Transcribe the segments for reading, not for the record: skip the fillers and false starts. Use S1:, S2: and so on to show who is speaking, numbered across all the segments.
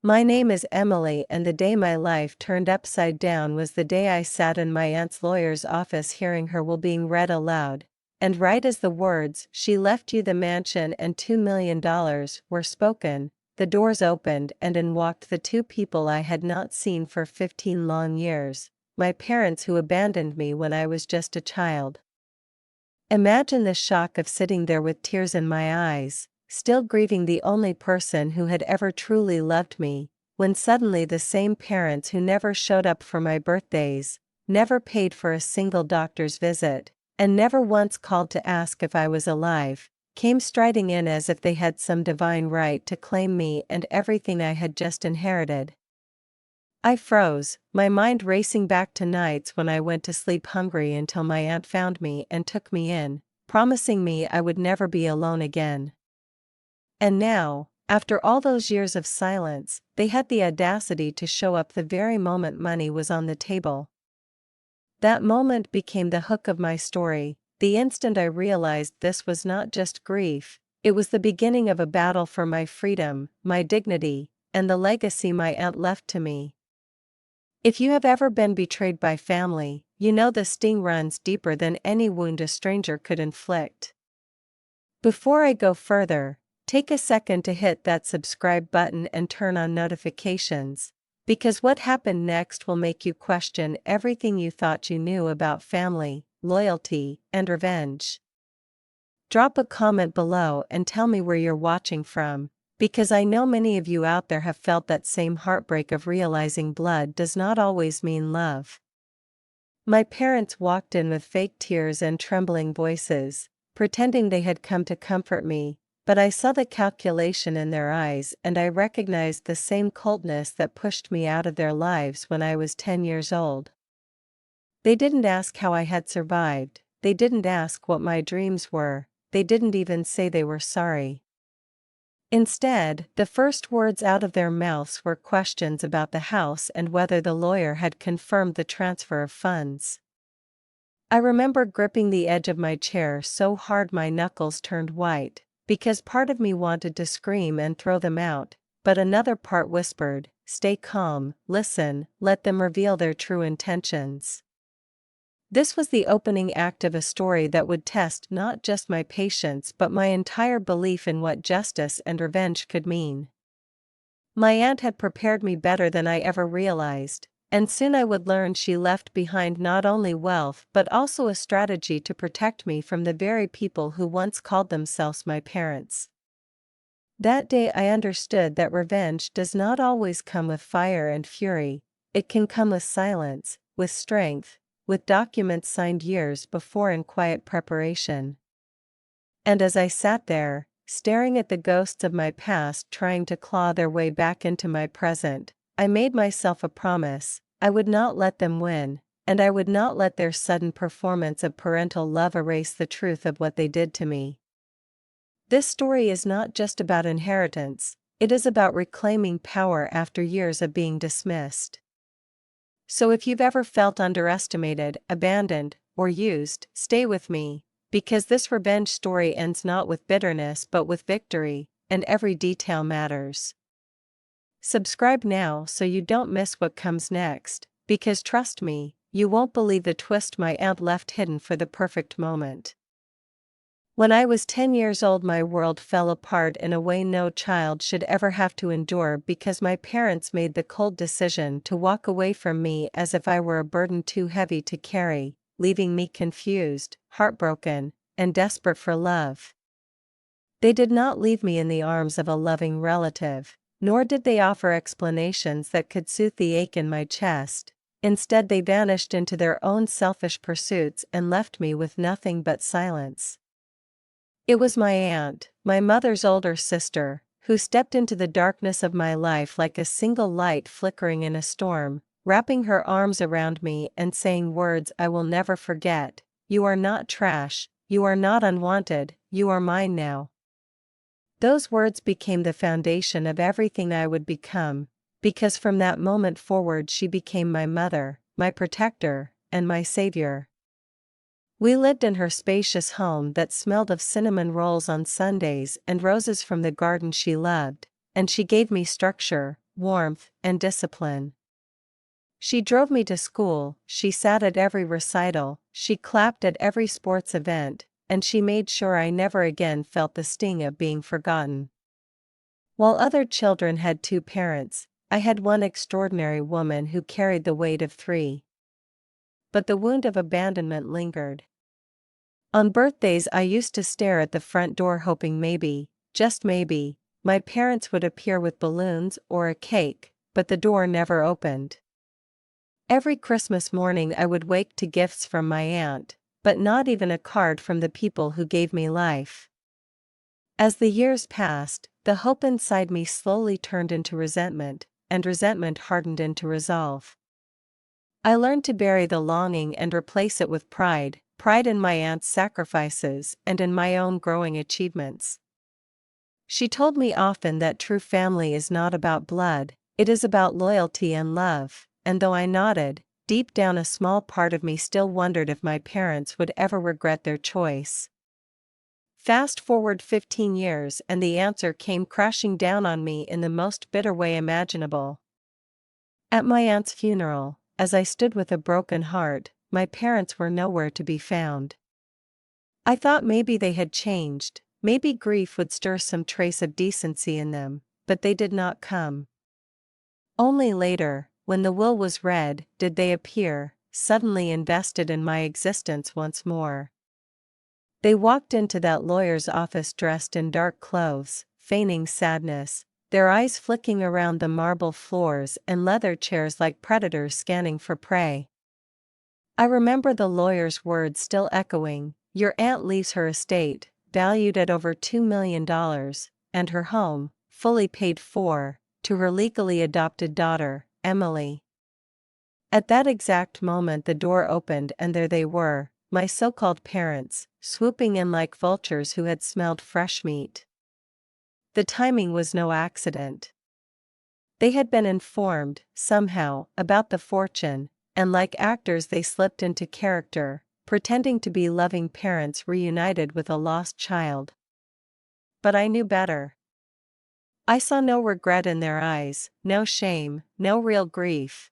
S1: My name is Emily, and the day my life turned upside down was the day I sat in my aunt's lawyer's office hearing her will being read aloud. And right as the words, "She left you the mansion and $2 million," were spoken, the doors opened and in walked the two people I had not seen for 15 long years, my parents who abandoned me when I was just a child. Imagine the shock of sitting there with tears in my eyes, still grieving the only person who had ever truly loved me, when suddenly the same parents who never showed up for my birthdays, never paid for a single doctor's visit, and never once called to ask if I was alive, came striding in as if they had some divine right to claim me and everything I had just inherited. I froze, my mind racing back to nights when I went to sleep hungry until my aunt found me and took me in, promising me I would never be alone again. And now, after all those years of silence, they had the audacity to show up the very moment money was on the table. That moment became the hook of my story, the instant I realized this was not just grief, it was the beginning of a battle for my freedom, my dignity, and the legacy my aunt left to me. If you have ever been betrayed by family, you know the sting runs deeper than any wound a stranger could inflict. Before I go further, take a second to hit that subscribe button and turn on notifications, because what happened next will make you question everything you thought you knew about family, loyalty, and revenge. Drop a comment below and tell me where you're watching from, because I know many of you out there have felt that same heartbreak of realizing blood does not always mean love. My parents walked in with fake tears and trembling voices, pretending they had come to comfort me, but I saw the calculation in their eyes and I recognized the same coldness that pushed me out of their lives when I was 10 years old. They didn't ask how I had survived, they didn't ask what my dreams were, they didn't even say they were sorry. Instead, the first words out of their mouths were questions about the house and whether the lawyer had confirmed the transfer of funds. I remember gripping the edge of my chair so hard my knuckles turned white, because part of me wanted to scream and throw them out, but another part whispered, "Stay calm, listen, let them reveal their true intentions." This was the opening act of a story that would test not just my patience but my entire belief in what justice and revenge could mean. My aunt had prepared me better than I ever realized, and soon I would learn she left behind not only wealth but also a strategy to protect me from the very people who once called themselves my parents. That day I understood that revenge does not always come with fire and fury, it can come with silence, with strength, with documents signed years before in quiet preparation. And as I sat there, staring at the ghosts of my past trying to claw their way back into my present, I made myself a promise: I would not let them win, and I would not let their sudden performance of parental love erase the truth of what they did to me. This story is not just about inheritance, it is about reclaiming power after years of being dismissed. So if you've ever felt underestimated, abandoned, or used, stay with me, because this revenge story ends not with bitterness but with victory, and every detail matters. Subscribe now so you don't miss what comes next, because trust me, you won't believe the twist my aunt left hidden for the perfect moment. When I was 10 years old, my world fell apart in a way no child should ever have to endure because my parents made the cold decision to walk away from me as if I were a burden too heavy to carry, leaving me confused, heartbroken, and desperate for love. They did not leave me in the arms of a loving relative, nor did they offer explanations that could soothe the ache in my chest. Instead, they vanished into their own selfish pursuits and left me with nothing but silence. It was my aunt, my mother's older sister, who stepped into the darkness of my life like a single light flickering in a storm, wrapping her arms around me and saying words I will never forget: "You are not trash, you are not unwanted, you are mine now." Those words became the foundation of everything I would become, because from that moment forward she became my mother, my protector, and my savior. We lived in her spacious home that smelled of cinnamon rolls on Sundays and roses from the garden she loved, and she gave me structure, warmth, and discipline. She drove me to school, she sat at every recital, she clapped at every sports event, and she made sure I never again felt the sting of being forgotten. While other children had two parents, I had one extraordinary woman who carried the weight of three. But the wound of abandonment lingered. On birthdays I used to stare at the front door hoping maybe, just maybe, my parents would appear with balloons or a cake, but the door never opened. Every Christmas morning I would wake to gifts from my aunt, but not even a card from the people who gave me life. As the years passed, the hope inside me slowly turned into resentment, and resentment hardened into resolve. I learned to bury the longing and replace it with pride, pride in my aunt's sacrifices and in my own growing achievements. She told me often that true family is not about blood, it is about loyalty and love, and though I nodded, deep down a small part of me still wondered if my parents would ever regret their choice. Fast forward 15 years and the answer came crashing down on me in the most bitter way imaginable. At my aunt's funeral, as I stood with a broken heart, my parents were nowhere to be found. I thought maybe they had changed, maybe grief would stir some trace of decency in them, but they did not come. Only later, when the will was read, did they appear, suddenly invested in my existence once more. They walked into that lawyer's office dressed in dark clothes, feigning sadness, their eyes flicking around the marble floors and leather chairs like predators scanning for prey. I remember the lawyer's words still echoing, "Your aunt leaves her estate, valued at over $2 million, and her home, fully paid for, to her legally adopted daughter, Emily." At that exact moment the door opened and there they were, my so-called parents, swooping in like vultures who had smelled fresh meat. The timing was no accident. They had been informed, somehow, about the fortune, and like actors they slipped into character, pretending to be loving parents reunited with a lost child. But I knew better. I saw no regret in their eyes, no shame, no real grief.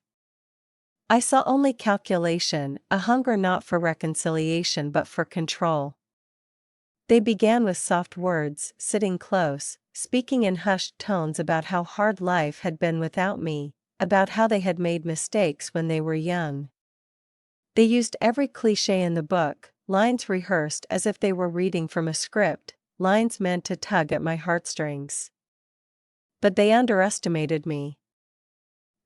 S1: I saw only calculation, a hunger not for reconciliation but for control. They began with soft words, sitting close, speaking in hushed tones about how hard life had been without me, about how they had made mistakes when they were young. They used every cliché in the book, lines rehearsed as if they were reading from a script, lines meant to tug at my heartstrings. But they underestimated me.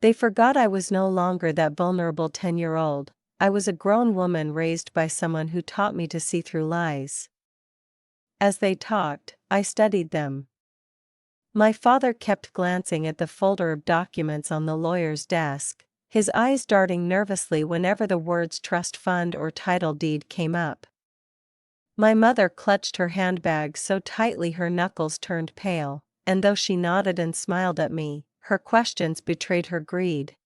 S1: They forgot I was no longer that vulnerable 10-year-old, I was a grown woman raised by someone who taught me to see through lies. As they talked, I studied them. My father kept glancing at the folder of documents on the lawyer's desk, his eyes darting nervously whenever the words trust fund or title deed came up. My mother clutched her handbag so tightly her knuckles turned pale, and though she nodded and smiled at me, her questions betrayed her greed.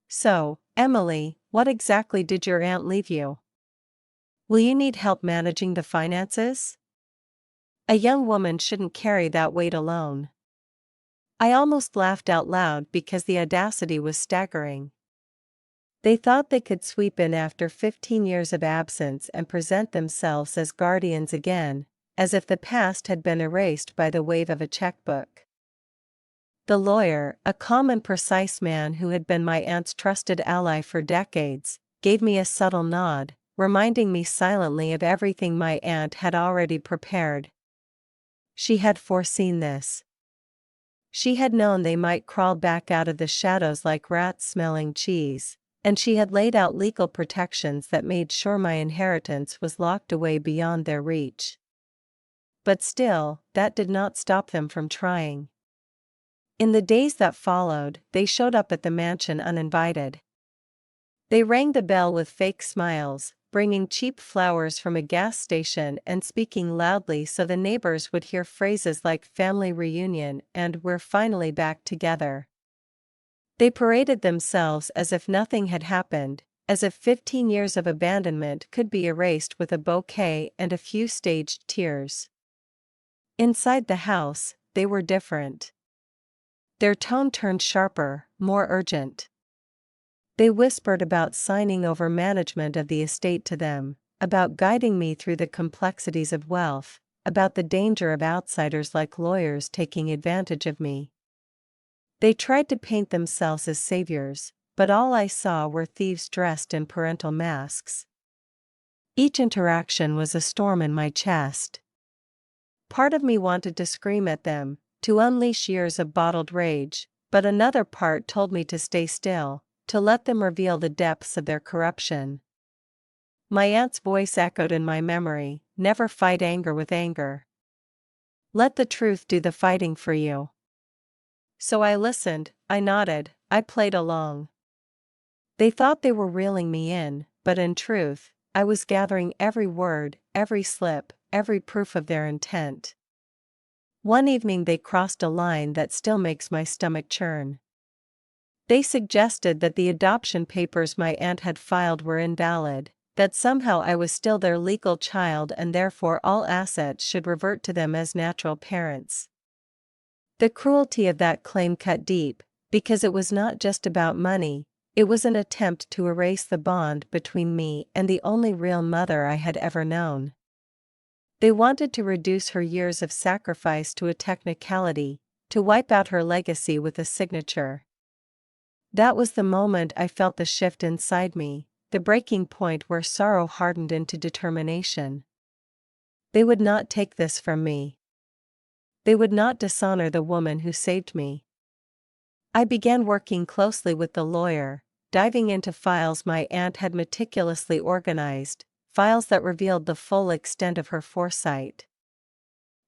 S1: "So, Emily, what exactly did your aunt leave you? Will you need help managing the finances? A young woman shouldn't carry that weight alone." I almost laughed out loud because the audacity was staggering. They thought they could sweep in after 15 years of absence and present themselves as guardians again, as if the past had been erased by the wave of a checkbook. The lawyer, a calm and precise man who had been my aunt's trusted ally for decades, gave me a subtle nod, reminding me silently of everything my aunt had already prepared. She had foreseen this. She had known they might crawl back out of the shadows like rats smelling cheese, and she had laid out legal protections that made sure my inheritance was locked away beyond their reach. But still, that did not stop them from trying. In the days that followed, they showed up at the mansion uninvited. They rang the bell with fake smiles, bringing cheap flowers from a gas station and speaking loudly so the neighbors would hear phrases like "family reunion" and "we're finally back together." They paraded themselves as if nothing had happened, as if 15 years of abandonment could be erased with a bouquet and a few staged tears. Inside the house, they were different. Their tone turned sharper, more urgent. They whispered about signing over management of the estate to them, about guiding me through the complexities of wealth, about the danger of outsiders like lawyers taking advantage of me. They tried to paint themselves as saviors, but all I saw were thieves dressed in parental masks. Each interaction was a storm in my chest. Part of me wanted to scream at them, to unleash years of bottled rage, but another part told me to stay still, to let them reveal the depths of their corruption. My aunt's voice echoed in my memory, "Never fight anger with anger. Let the truth do the fighting for you." So I listened, I nodded, I played along. They thought they were reeling me in, but in truth, I was gathering every word, every slip, every proof of their intent. One evening they crossed a line that still makes my stomach churn. They suggested that the adoption papers my aunt had filed were invalid, that somehow I was still their legal child and therefore all assets should revert to them as natural parents. The cruelty of that claim cut deep, because it was not just about money, it was an attempt to erase the bond between me and the only real mother I had ever known. They wanted to reduce her years of sacrifice to a technicality, to wipe out her legacy with a signature. That was the moment I felt the shift inside me, the breaking point where sorrow hardened into determination. They would not take this from me. They would not dishonor the woman who saved me. I began working closely with the lawyer, diving into files my aunt had meticulously organized, files that revealed the full extent of her foresight.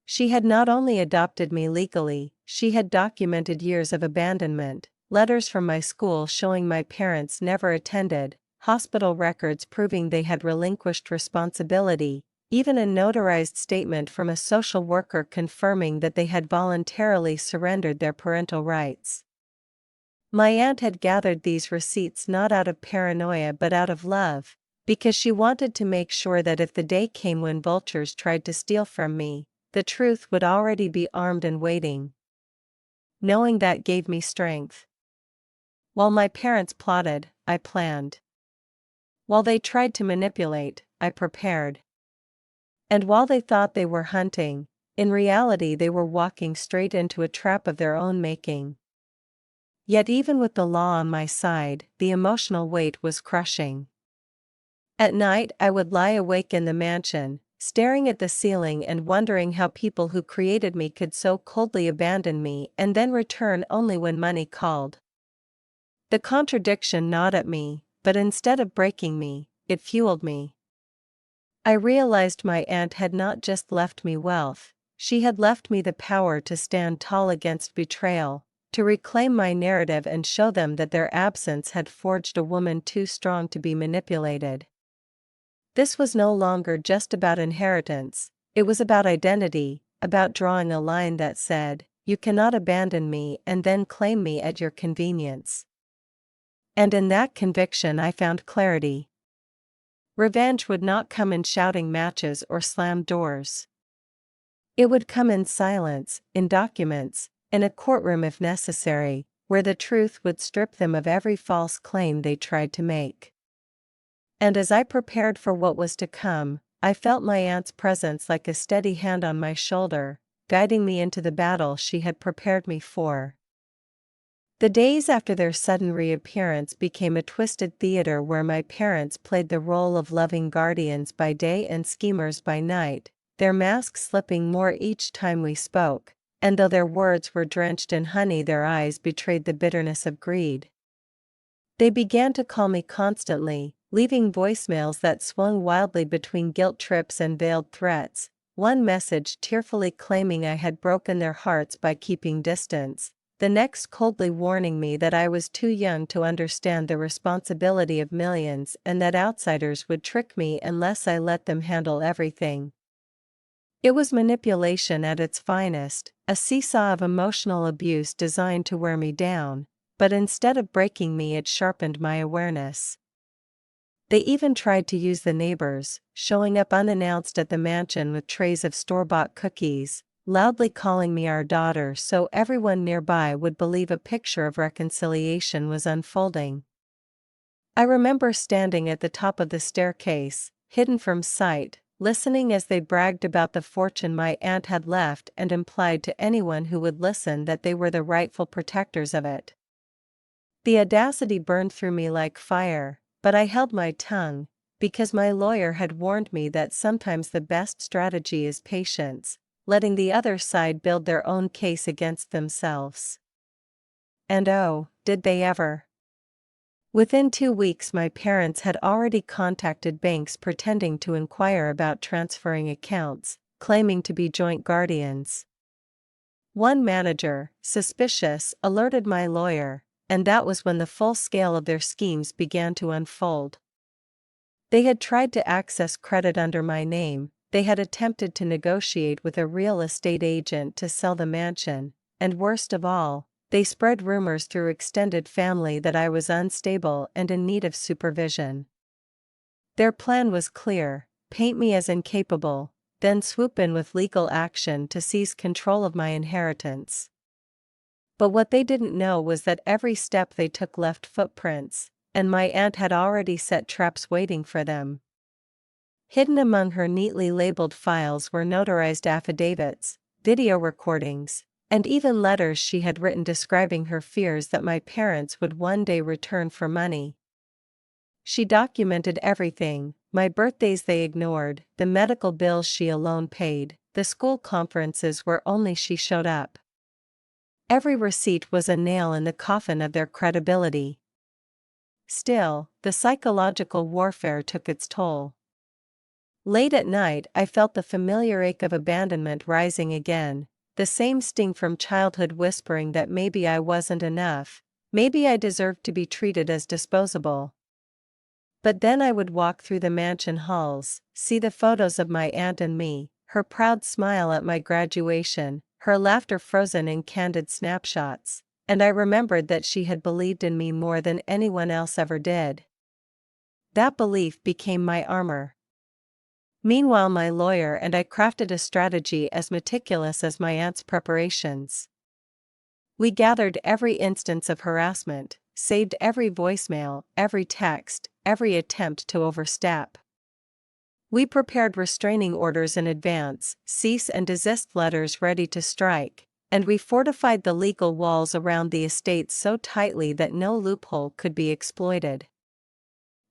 S1: She had not only adopted me legally, she had documented years of abandonment, letters from my school showing my parents never attended, hospital records proving they had relinquished responsibility, even a notarized statement from a social worker confirming that they had voluntarily surrendered their parental rights. My aunt had gathered these receipts not out of paranoia but out of love, because she wanted to make sure that if the day came when vultures tried to steal from me, the truth would already be armed and waiting. Knowing that gave me strength. While my parents plotted, I planned. While they tried to manipulate, I prepared. And while they thought they were hunting, in reality they were walking straight into a trap of their own making. Yet even with the law on my side, the emotional weight was crushing. At night I would lie awake in the mansion, staring at the ceiling and wondering how people who created me could so coldly abandon me and then return only when money called. The contradiction gnawed at me, but instead of breaking me, it fueled me. I realized my aunt had not just left me wealth, she had left me the power to stand tall against betrayal, to reclaim my narrative and show them that their absence had forged a woman too strong to be manipulated. This was no longer just about inheritance, it was about identity, about drawing a line that said, "You cannot abandon me and then claim me at your convenience." And in that conviction I found clarity. Revenge would not come in shouting matches or slammed doors. It would come in silence, in documents, in a courtroom if necessary, where the truth would strip them of every false claim they tried to make. And as I prepared for what was to come, I felt my aunt's presence like a steady hand on my shoulder, guiding me into the battle she had prepared me for. The days after their sudden reappearance became a twisted theater where my parents played the role of loving guardians by day and schemers by night, their masks slipping more each time we spoke, and though their words were drenched in honey, their eyes betrayed the bitterness of greed. They began to call me constantly, leaving voicemails that swung wildly between guilt trips and veiled threats, one message tearfully claiming I had broken their hearts by keeping distance, the next coldly warning me that I was too young to understand the responsibility of millions and that outsiders would trick me unless I let them handle everything. It was manipulation at its finest, a seesaw of emotional abuse designed to wear me down, but instead of breaking me it sharpened my awareness. They even tried to use the neighbors, showing up unannounced at the mansion with trays of store-bought cookies, loudly calling me our daughter so everyone nearby would believe a picture of reconciliation was unfolding. I remember standing at the top of the staircase, hidden from sight, listening as they bragged about the fortune my aunt had left and implied to anyone who would listen that they were the rightful protectors of it. The audacity burned through me like fire, but I held my tongue, because my lawyer had warned me that sometimes the best strategy is patience, letting the other side build their own case against themselves. And oh, did they ever! Within 2 weeks, my parents had already contacted banks pretending to inquire about transferring accounts, claiming to be joint guardians. One manager, suspicious, alerted my lawyer, and that was when the full scale of their schemes began to unfold. They had tried to access credit under my name, they had attempted to negotiate with a real estate agent to sell the mansion, and worst of all, they spread rumors through extended family that I was unstable and in need of supervision. Their plan was clear: paint me as incapable, then swoop in with legal action to seize control of my inheritance. But what they didn't know was that every step they took left footprints, and my aunt had already set traps waiting for them. Hidden among her neatly labeled files were notarized affidavits, video recordings, and even letters she had written describing her fears that my parents would one day return for money. She documented everything: my birthdays they ignored, the medical bills she alone paid, the school conferences where only she showed up. Every receipt was a nail in the coffin of their credibility. Still, the psychological warfare took its toll. Late at night, I felt the familiar ache of abandonment rising again, the same sting from childhood whispering that maybe I wasn't enough, maybe I deserved to be treated as disposable. But then I would walk through the mansion halls, see the photos of my aunt and me, her proud smile at my graduation, her laughter frozen in candid snapshots, and I remembered that she had believed in me more than anyone else ever did. That belief became my armor. Meanwhile, my lawyer and I crafted a strategy as meticulous as my aunt's preparations. We gathered every instance of harassment, saved every voicemail, every text, every attempt to overstep. We prepared restraining orders in advance, cease and desist letters ready to strike, and we fortified the legal walls around the estate so tightly that no loophole could be exploited.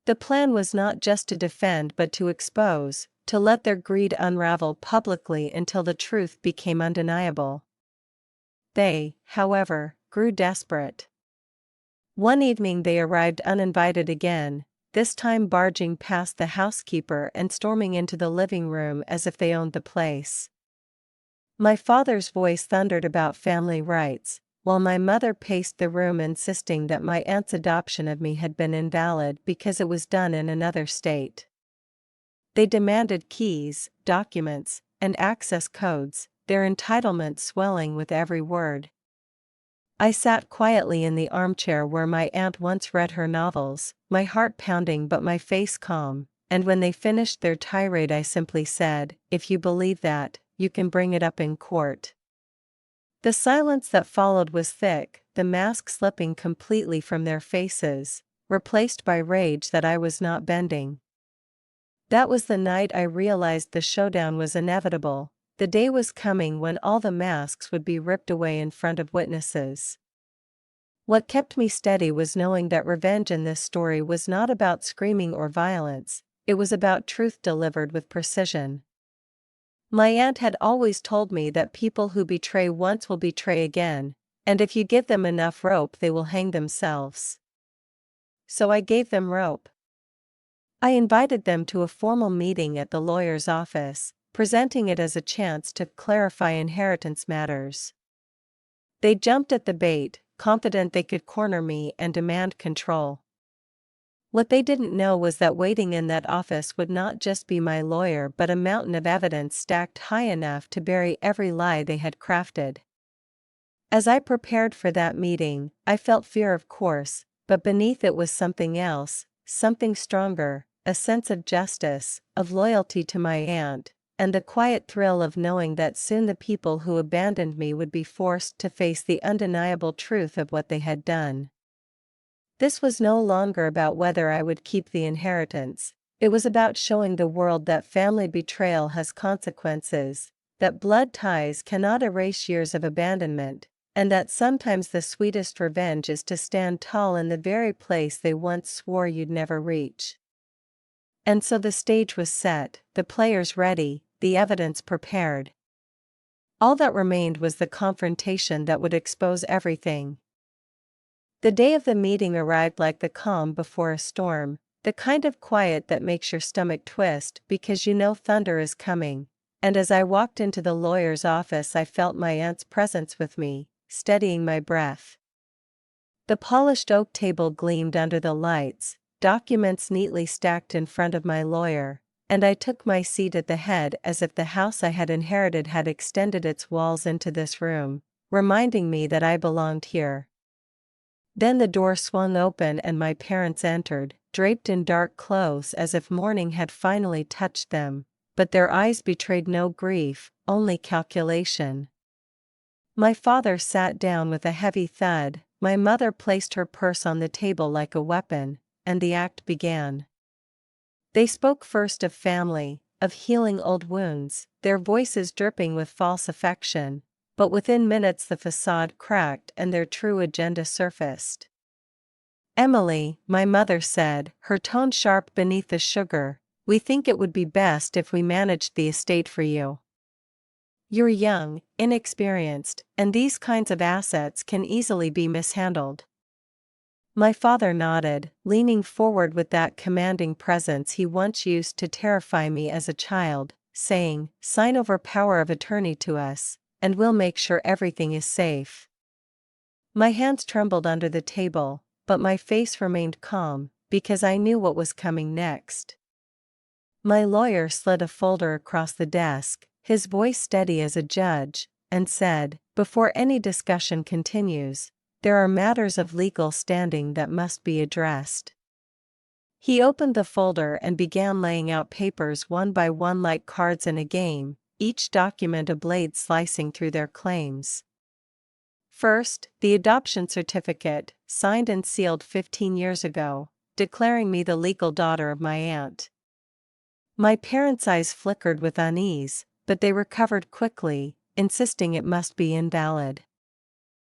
S1: The plan was not just to defend but to expose, to let their greed unravel publicly until the truth became undeniable. They, however, grew desperate. One evening they arrived uninvited again, this time barging past the housekeeper and storming into the living room as if they owned the place. My father's voice thundered about family rights, while my mother paced the room insisting that my aunt's adoption of me had been invalid because it was done in another state. They demanded keys, documents, and access codes, their entitlement swelling with every word. I sat quietly in the armchair where my aunt once read her novels, my heart pounding but my face calm, and when they finished their tirade I simply said, "If you believe that, you can bring it up in court." The silence that followed was thick, the mask slipping completely from their faces, replaced by rage that I was not bending. That was the night I realized the showdown was inevitable. The day was coming when all the masks would be ripped away in front of witnesses. What kept me steady was knowing that revenge in this story was not about screaming or violence, it was about truth delivered with precision. My aunt had always told me that people who betray once will betray again, and if you give them enough rope they will hang themselves. So I gave them rope. I invited them to a formal meeting at the lawyer's office, presenting it as a chance to clarify inheritance matters. They jumped at the bait, confident they could corner me and demand control. What they didn't know was that waiting in that office would not just be my lawyer but a mountain of evidence stacked high enough to bury every lie they had crafted. As I prepared for that meeting, I felt fear, of course, but beneath it was something else, something stronger, a sense of justice, of loyalty to my aunt, and the quiet thrill of knowing that soon the people who abandoned me would be forced to face the undeniable truth of what they had done. This was no longer about whether I would keep the inheritance, it was about showing the world that family betrayal has consequences, that blood ties cannot erase years of abandonment, and that sometimes the sweetest revenge is to stand tall in the very place they once swore you'd never reach. And so the stage was set, the players ready, the evidence prepared. All that remained was the confrontation that would expose everything. The day of the meeting arrived like the calm before a storm, the kind of quiet that makes your stomach twist because you know thunder is coming, and as I walked into the lawyer's office I felt my aunt's presence with me, steadying my breath. The polished oak table gleamed under the lights, documents neatly stacked in front of my lawyer, and I took my seat at the head as if the house I had inherited had extended its walls into this room, reminding me that I belonged here. Then the door swung open and my parents entered, draped in dark clothes as if morning had finally touched them, but their eyes betrayed no grief, only calculation. My father sat down with a heavy thud, my mother placed her purse on the table like a weapon, and the act began. They spoke first of family, of healing old wounds, their voices dripping with false affection, but within minutes the facade cracked and their true agenda surfaced. "Emily," my mother said, her tone sharp beneath the sugar, "we think it would be best if we managed the estate for you. You're young, inexperienced, and these kinds of assets can easily be mishandled." My father nodded, leaning forward with that commanding presence he once used to terrify me as a child, saying, "Sign over power of attorney to us, and we'll make sure everything is safe." My hands trembled under the table, but my face remained calm, because I knew what was coming next. My lawyer slid a folder across the desk, his voice steady as a judge, and said, "Before any discussion continues, there are matters of legal standing that must be addressed." He opened the folder and began laying out papers one by one like cards in a game, each document a blade slicing through their claims. First, the adoption certificate, signed and sealed 15 years ago, declaring me the legal daughter of my aunt. My parents' eyes flickered with unease, but they recovered quickly, insisting it must be invalid.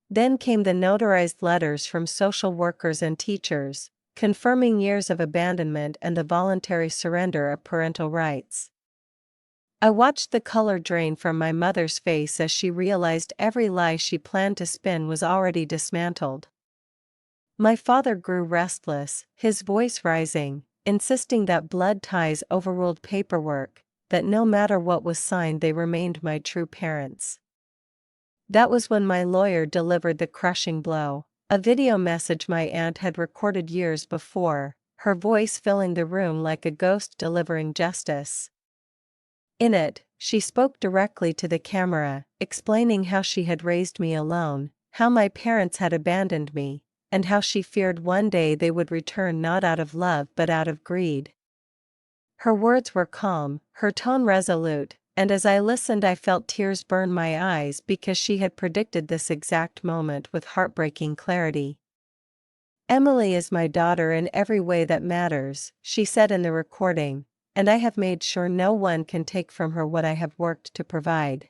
S1: Then came the notarized letters from social workers and teachers, confirming years of abandonment and the voluntary surrender of parental rights. I watched the color drain from my mother's face as she realized every lie she planned to spin was already dismantled. My father grew restless, his voice rising, insisting that blood ties overruled paperwork, that no matter what was signed they remained my true parents. That was when my lawyer delivered the crushing blow, a video message my aunt had recorded years before, her voice filling the room like a ghost delivering justice. In it, she spoke directly to the camera, explaining how she had raised me alone, how my parents had abandoned me, and how she feared one day they would return not out of love but out of greed. Her words were calm, her tone resolute, and as I listened I felt tears burn my eyes because she had predicted this exact moment with heartbreaking clarity. "Emily is my daughter in every way that matters," she said in the recording, "and I have made sure no one can take from her what I have worked to provide.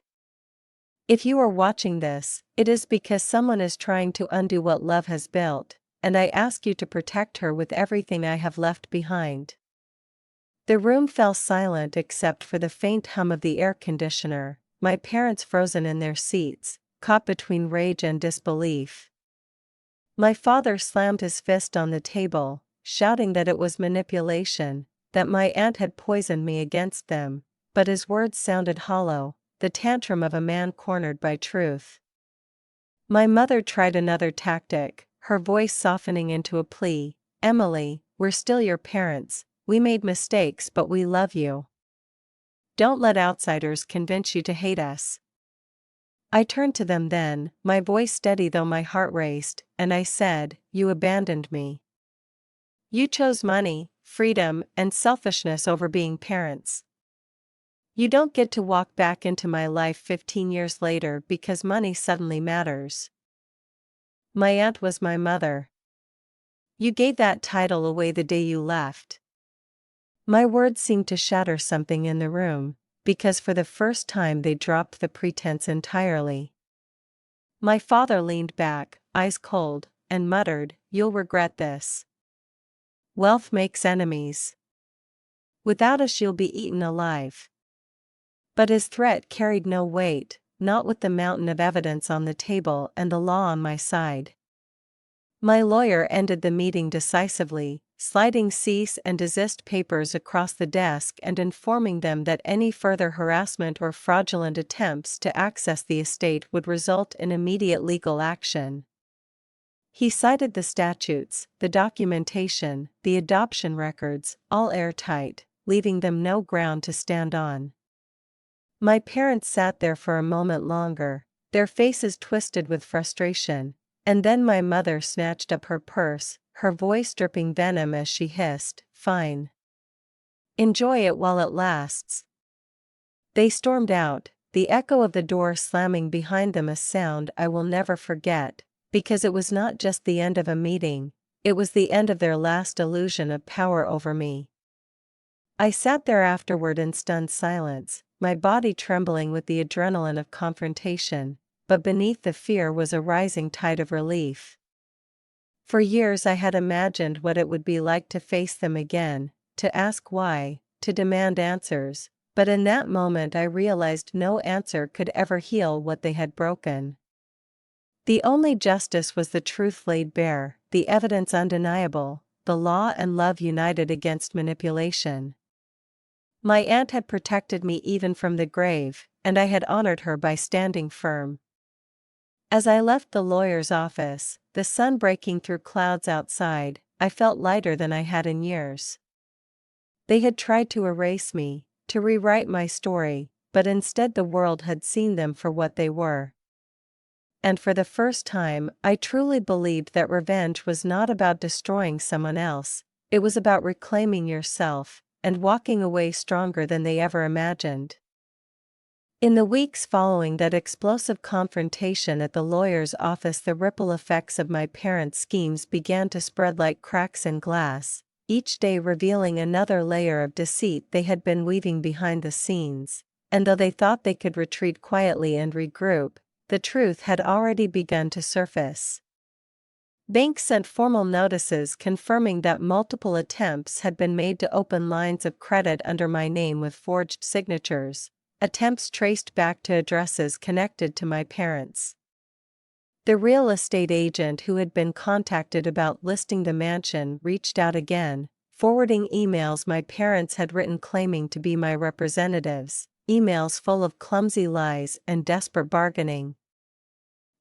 S1: If you are watching this, it is because someone is trying to undo what love has built, and I ask you to protect her with everything I have left behind." The room fell silent except for the faint hum of the air conditioner, my parents frozen in their seats, caught between rage and disbelief. My father slammed his fist on the table, shouting that it was manipulation, that my aunt had poisoned me against them, but his words sounded hollow, the tantrum of a man cornered by truth. My mother tried another tactic, her voice softening into a plea, "Emily, we're still your parents. We made mistakes but we love you. Don't let outsiders convince you to hate us." I turned to them then, my voice steady though my heart raced, and I said, "You abandoned me. You chose money, freedom, and selfishness over being parents. You don't get to walk back into my life 15 years later because money suddenly matters. My aunt was my mother. You gave that title away the day you left. My words seemed to shatter something in the room, because for the first time they dropped the pretense entirely. My father leaned back, eyes cold, and muttered, "You'll regret this. Wealth makes enemies. Without us you'll be eaten alive." But his threat carried no weight, not with the mountain of evidence on the table and the law on my side. My lawyer ended the meeting decisively, sliding cease and desist papers across the desk and informing them that any further harassment or fraudulent attempts to access the estate would result in immediate legal action. He cited the statutes, the documentation, the adoption records, all airtight, leaving them no ground to stand on. My parents sat there for a moment longer, their faces twisted with frustration, and then my mother snatched up her purse, her voice dripping venom as she hissed, "Fine. Enjoy it while it lasts." They stormed out, the echo of the door slamming behind them a sound I will never forget, because it was not just the end of a meeting, it was the end of their last illusion of power over me. I sat there afterward in stunned silence, my body trembling with the adrenaline of confrontation, but beneath the fear was a rising tide of relief. For years I had imagined what it would be like to face them again, to ask why, to demand answers, but in that moment I realized no answer could ever heal what they had broken. The only justice was the truth laid bare, the evidence undeniable, the law and love united against manipulation. My aunt had protected me even from the grave, and I had honored her by standing firm. As I left the lawyer's office, the sun breaking through clouds outside, I felt lighter than I had in years. They had tried to erase me, to rewrite my story, but instead the world had seen them for what they were. And for the first time, I truly believed that revenge was not about destroying someone else, it was about reclaiming yourself, and walking away stronger than they ever imagined. In the weeks following that explosive confrontation at the lawyer's office, the ripple effects of my parents' schemes began to spread like cracks in glass, each day revealing another layer of deceit they had been weaving behind the scenes, and though they thought they could retreat quietly and regroup, the truth had already begun to surface. Banks sent formal notices confirming that multiple attempts had been made to open lines of credit under my name with forged signatures, attempts traced back to addresses connected to my parents. The real estate agent who had been contacted about listing the mansion reached out again, forwarding emails my parents had written claiming to be my representatives, emails full of clumsy lies and desperate bargaining.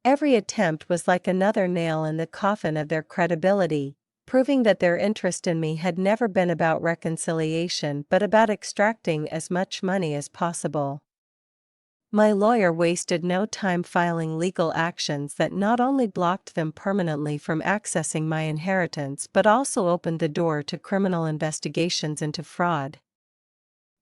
S1: Every attempt was like another nail in the coffin of their credibility, proving that their interest in me had never been about reconciliation but about extracting as much money as possible. My lawyer wasted no time filing legal actions that not only blocked them permanently from accessing my inheritance but also opened the door to criminal investigations into fraud.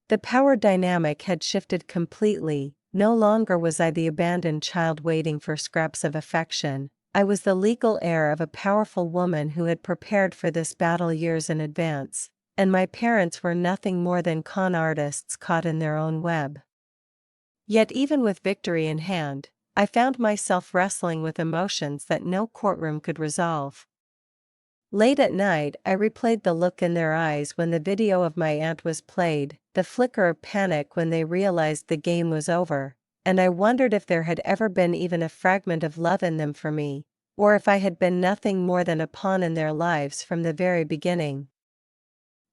S1: The power dynamic had shifted completely. No longer was I the abandoned child waiting for scraps of affection, I was the legal heir of a powerful woman who had prepared for this battle years in advance, and my parents were nothing more than con artists caught in their own web. Yet even with victory in hand, I found myself wrestling with emotions that no courtroom could resolve. Late at night I replayed the look in their eyes when the video of my aunt was played, the flicker of panic when they realized the game was over, and I wondered if there had ever been even a fragment of love in them for me, or if I had been nothing more than a pawn in their lives from the very beginning.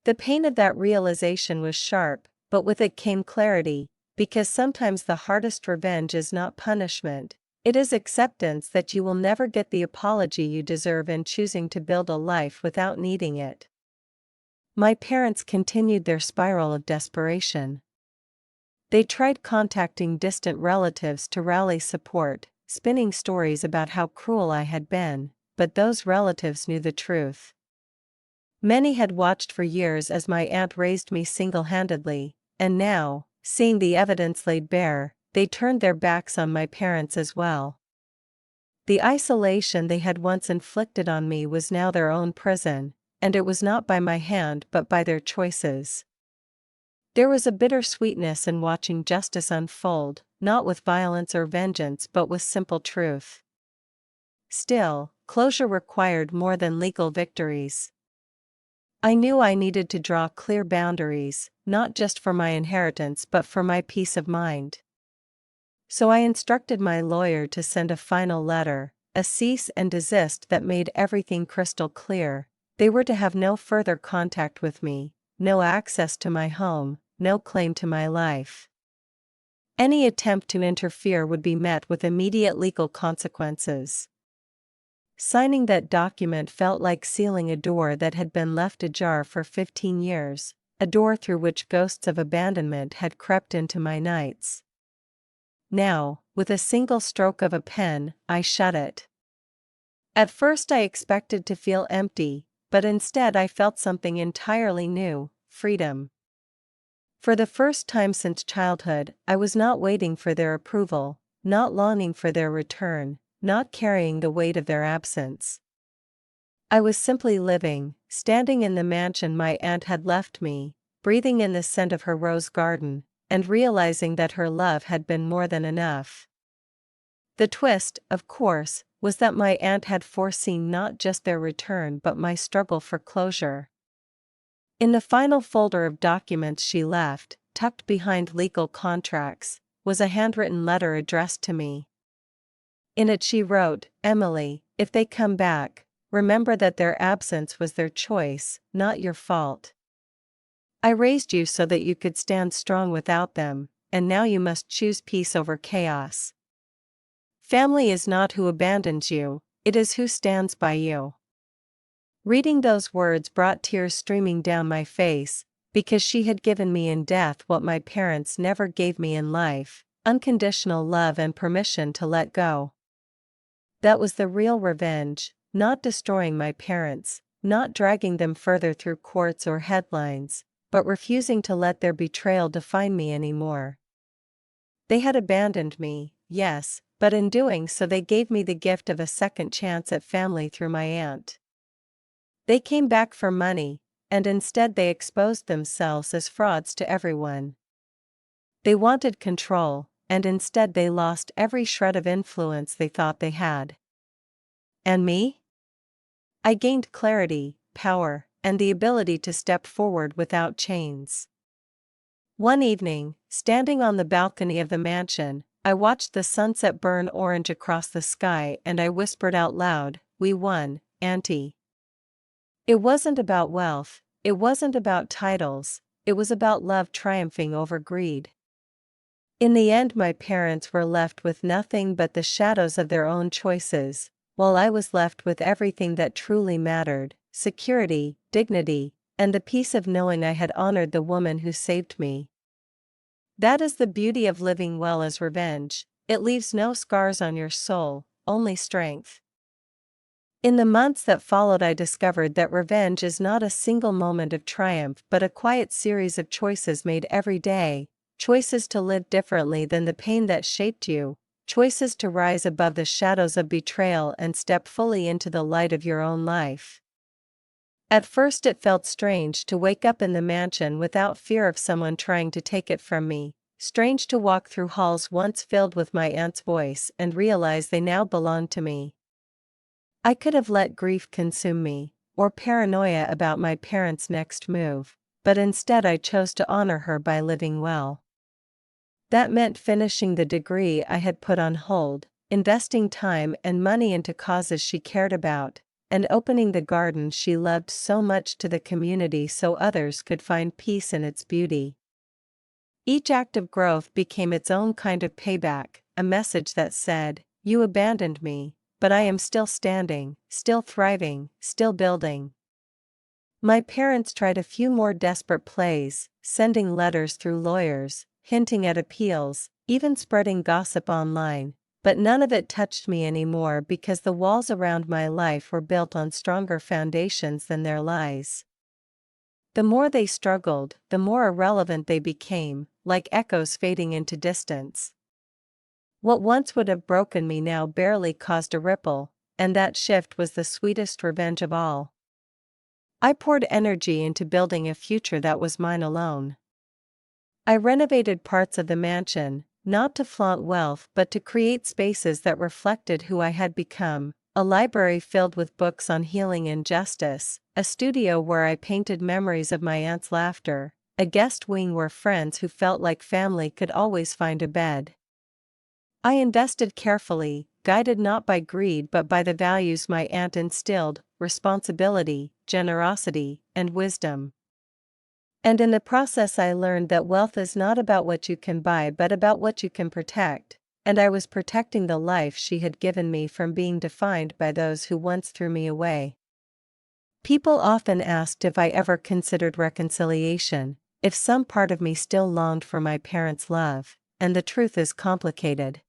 S1: The pain of that realization was sharp, but with it came clarity, because sometimes the hardest revenge is not punishment. It is acceptance that you will never get the apology you deserve in choosing to build a life without needing it. My parents continued their spiral of desperation. They tried contacting distant relatives to rally support, spinning stories about how cruel I had been, but those relatives knew the truth. Many had watched for years as my aunt raised me single-handedly, and now, seeing the evidence laid bare, they turned their backs on my parents as well. The isolation they had once inflicted on me was now their own prison, and it was not by my hand but by their choices. There was a bitter sweetness in watching justice unfold, not with violence or vengeance but with simple truth. Still, closure required more than legal victories. I knew I needed to draw clear boundaries, not just for my inheritance but for my peace of mind. So I instructed my lawyer to send a final letter, a cease and desist that made everything crystal clear. They were to have no further contact with me, no access to my home, no claim to my life. Any attempt to interfere would be met with immediate legal consequences. Signing that document felt like sealing a door that had been left ajar for 15 years, a door through which ghosts of abandonment had crept into my nights. Now, with a single stroke of a pen, I shut it. At first I expected to feel empty, but instead I felt something entirely new: freedom. For the first time since childhood, I was not waiting for their approval, not longing for their return, not carrying the weight of their absence. I was simply living, standing in the mansion my aunt had left me, breathing in the scent of her rose garden, and realizing that her love had been more than enough. The twist, of course, was that my aunt had foreseen not just their return but my struggle for closure. In the final folder of documents she left, tucked behind legal contracts, was a handwritten letter addressed to me. In it she wrote, "Emily, if they come back, remember that their absence was their choice, not your fault. I raised you so that you could stand strong without them, and now you must choose peace over chaos. Family is not who abandons you, it is who stands by you." Reading those words brought tears streaming down my face, because she had given me in death what my parents never gave me in life: unconditional love and permission to let go. That was the real revenge, not destroying my parents, not dragging them further through courts or headlines, but refusing to let their betrayal define me anymore. They had abandoned me, yes, but in doing so they gave me the gift of a second chance at family through my aunt. They came back for money, and instead they exposed themselves as frauds to everyone. They wanted control, and instead they lost every shred of influence they thought they had. And me? I gained clarity, power, and the ability to step forward without chains. One evening, standing on the balcony of the mansion, I watched the sunset burn orange across the sky and I whispered out loud, "We won, Auntie." It wasn't about wealth, it wasn't about titles, it was about love triumphing over greed. In the end my parents were left with nothing but the shadows of their own choices, while I was left with everything that truly mattered: security, dignity, and the peace of knowing I had honored the woman who saved me. That is the beauty of living well as revenge: it leaves no scars on your soul, only strength. In the months that followed I discovered that revenge is not a single moment of triumph but a quiet series of choices made every day, choices to live differently than the pain that shaped you, choices to rise above the shadows of betrayal and step fully into the light of your own life. At first it felt strange to wake up in the mansion without fear of someone trying to take it from me, strange to walk through halls once filled with my aunt's voice and realize they now belonged to me. I could have let grief consume me, or paranoia about my parents' next move, but instead I chose to honor her by living well. That meant finishing the degree I had put on hold, investing time and money into causes she cared about, and opening the garden she loved so much to the community so others could find peace in its beauty. Each act of growth became its own kind of payback, a message that said, "You abandoned me, but I am still standing, still thriving, still building." My parents tried a few more desperate plays, sending letters through lawyers, hinting at appeals, even spreading gossip online, but none of it touched me anymore because the walls around my life were built on stronger foundations than their lies. The more they struggled, the more irrelevant they became, like echoes fading into distance. What once would have broken me now barely caused a ripple, and that shift was the sweetest revenge of all. I poured energy into building a future that was mine alone. I renovated parts of the mansion, not to flaunt wealth but to create spaces that reflected who I had become, a library filled with books on healing and justice, a studio where I painted memories of my aunt's laughter, a guest wing where friends who felt like family could always find a bed. I invested carefully, guided not by greed but by the values my aunt instilled: responsibility, generosity, and wisdom. And in the process I learned that wealth is not about what you can buy but about what you can protect, and I was protecting the life she had given me from being defined by those who once threw me away. People often asked if I ever considered reconciliation, if some part of me still longed for my parents' love, and the truth is complicated.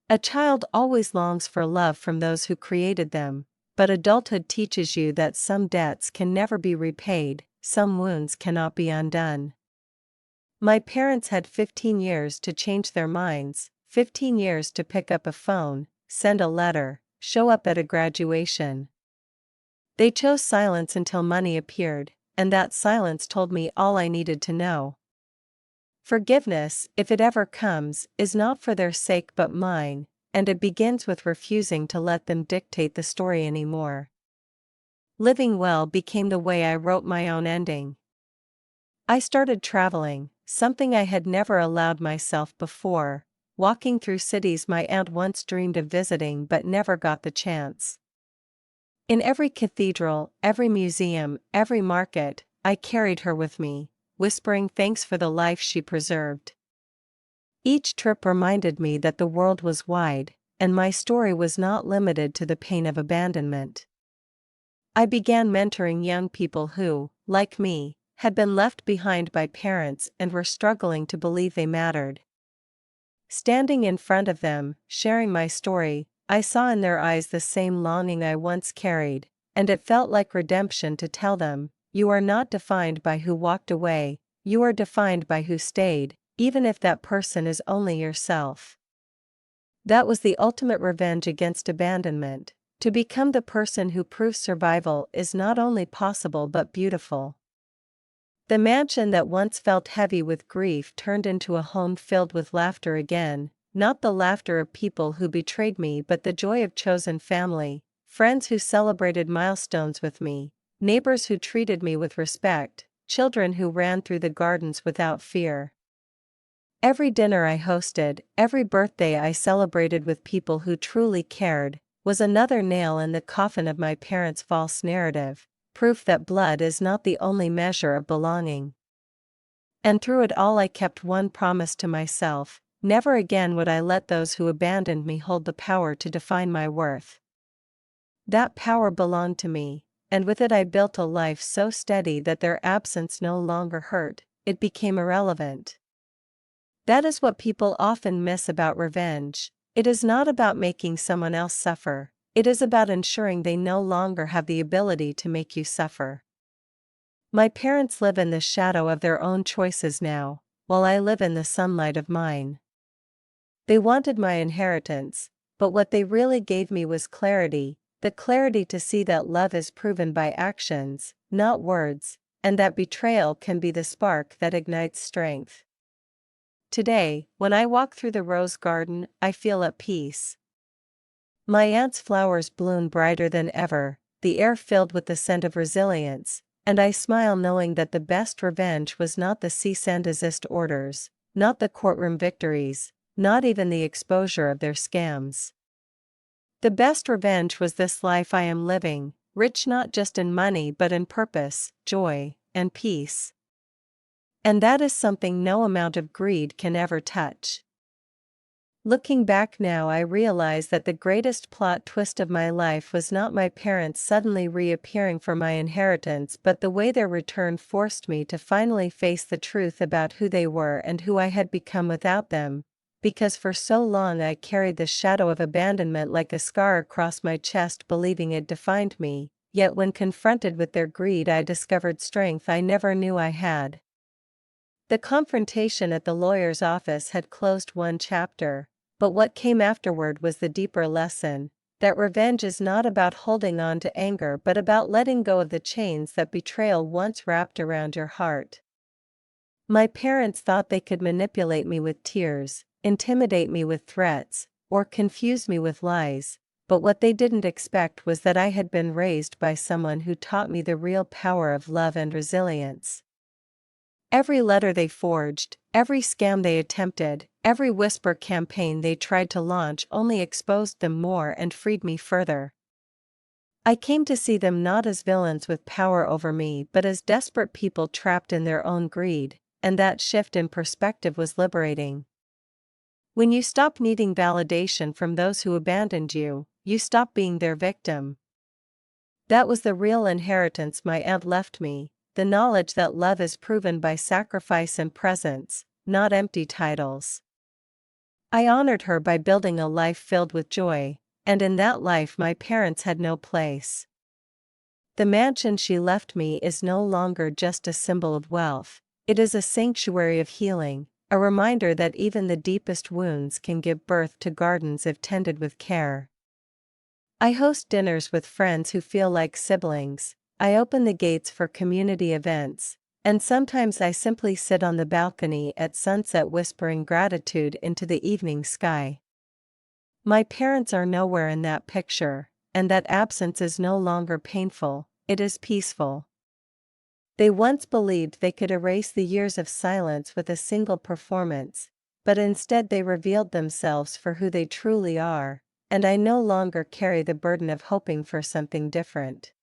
S1: A child always longs for love from those who created them, but adulthood teaches you that some debts can never be repaid, some wounds cannot be undone. My parents had 15 years to change their minds, 15 years to pick up a phone, send a letter, show up at a graduation. They chose silence until money appeared, and that silence told me all I needed to know. Forgiveness, if it ever comes, is not for their sake but mine, and it begins with refusing to let them dictate the story anymore. Living well became the way I wrote my own ending. I started traveling, something I had never allowed myself before, walking through cities my aunt once dreamed of visiting but never got the chance. In every cathedral, every museum, every market, I carried her with me, whispering thanks for the life she preserved. Each trip reminded me that the world was wide, and my story was not limited to the pain of abandonment. I began mentoring young people who, like me, had been left behind by parents and were struggling to believe they mattered. Standing in front of them, sharing my story, I saw in their eyes the same longing I once carried, and it felt like redemption to tell them, "You are not defined by who walked away, you are defined by who stayed, even if that person is only yourself." That was the ultimate revenge against abandonment, to become the person who proves survival is not only possible but beautiful. The mansion that once felt heavy with grief turned into a home filled with laughter again, not the laughter of people who betrayed me but the joy of chosen family, friends who celebrated milestones with me, neighbors who treated me with respect, children who ran through the gardens without fear. Every dinner I hosted, every birthday I celebrated with people who truly cared, was another nail in the coffin of my parents' false narrative, proof that blood is not the only measure of belonging. And through it all I kept one promise to myself: never again would I let those who abandoned me hold the power to define my worth. That power belonged to me, and with it I built a life so steady that their absence no longer hurt, it became irrelevant. That is what people often miss about revenge. It is not about making someone else suffer, it is about ensuring they no longer have the ability to make you suffer. My parents live in the shadow of their own choices now, while I live in the sunlight of mine. They wanted my inheritance, but what they really gave me was clarity, the clarity to see that love is proven by actions, not words, and that betrayal can be the spark that ignites strength. Today, when I walk through the rose garden, I feel at peace. My aunt's flowers bloom brighter than ever, the air filled with the scent of resilience, and I smile knowing that the best revenge was not the cease and desist orders, not the courtroom victories, not even the exposure of their scams. The best revenge was this life I am living, rich not just in money but in purpose, joy, and peace. And that is something no amount of greed can ever touch. Looking back now, I realize that the greatest plot twist of my life was not my parents suddenly reappearing for my inheritance but the way their return forced me to finally face the truth about who they were and who I had become without them, because for so long I carried the shadow of abandonment like a scar across my chest believing it defined me, yet when confronted with their greed I discovered strength I never knew I had. The confrontation at the lawyer's office had closed one chapter, but what came afterward was the deeper lesson, that revenge is not about holding on to anger but about letting go of the chains that betrayal once wrapped around your heart. My parents thought they could manipulate me with tears, intimidate me with threats, or confuse me with lies, but what they didn't expect was that I had been raised by someone who taught me the real power of love and resilience. Every letter they forged, every scam they attempted, every whisper campaign they tried to launch only exposed them more and freed me further. I came to see them not as villains with power over me but as desperate people trapped in their own greed, and that shift in perspective was liberating. When you stop needing validation from those who abandoned you, you stop being their victim. That was the real inheritance my aunt left me, the knowledge that love is proven by sacrifice and presence, not empty titles. I honored her by building a life filled with joy, and in that life my parents had no place. The mansion she left me is no longer just a symbol of wealth, it is a sanctuary of healing, a reminder that even the deepest wounds can give birth to gardens if tended with care. I host dinners with friends who feel like siblings, I open the gates for community events, and sometimes I simply sit on the balcony at sunset whispering gratitude into the evening sky. My parents are nowhere in that picture, and that absence is no longer painful, it is peaceful. They once believed they could erase the years of silence with a single performance, but instead they revealed themselves for who they truly are, and I no longer carry the burden of hoping for something different.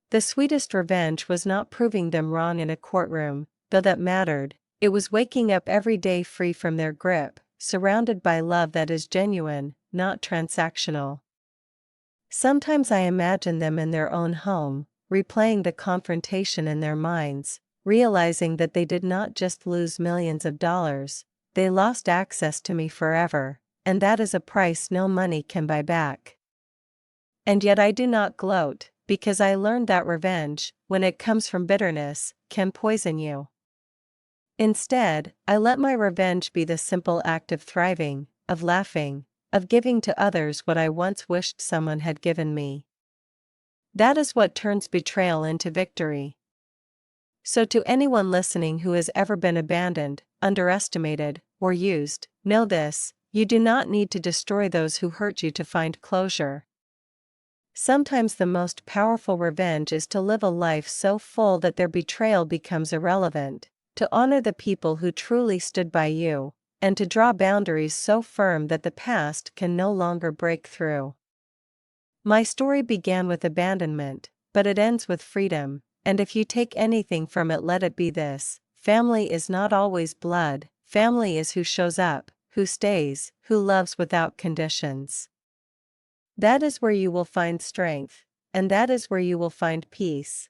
S1: The sweetest revenge was not proving them wrong in a courtroom, though that mattered, it was waking up every day free from their grip, surrounded by love that is genuine, not transactional. Sometimes I imagine them in their own home, replaying the confrontation in their minds, realizing that they did not just lose millions of dollars, they lost access to me forever, and that is a price no money can buy back. And yet I do not gloat, because I learned that revenge, when it comes from bitterness, can poison you. Instead, I let my revenge be the simple act of thriving, of laughing, of giving to others what I once wished someone had given me. That is what turns betrayal into victory. So to anyone listening who has ever been abandoned, underestimated, or used, know this: you do not need to destroy those who hurt you to find closure. Sometimes the most powerful revenge is to live a life so full that their betrayal becomes irrelevant, to honor the people who truly stood by you, and to draw boundaries so firm that the past can no longer break through. My story began with abandonment, but it ends with freedom, and if you take anything from it, let it be this: family is not always blood, family is who shows up, who stays, who loves without conditions. That is where you will find strength, and that is where you will find peace.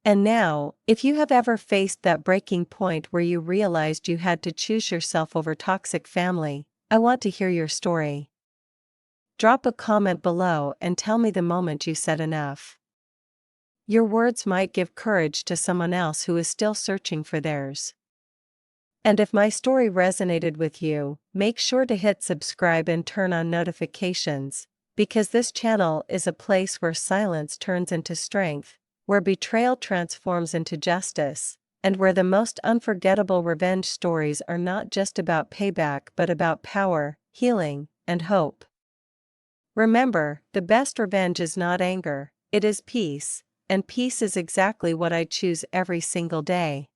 S1: And now, if you have ever faced that breaking point where you realized you had to choose yourself over toxic family, I want to hear your story. Drop a comment below and tell me the moment you said enough. Your words might give courage to someone else who is still searching for theirs. And if my story resonated with you, make sure to hit subscribe and turn on notifications, because this channel is a place where silence turns into strength, where betrayal transforms into justice, and where the most unforgettable revenge stories are not just about payback but about power, healing, and hope. Remember, the best revenge is not anger, it is peace, and peace is exactly what I choose every single day.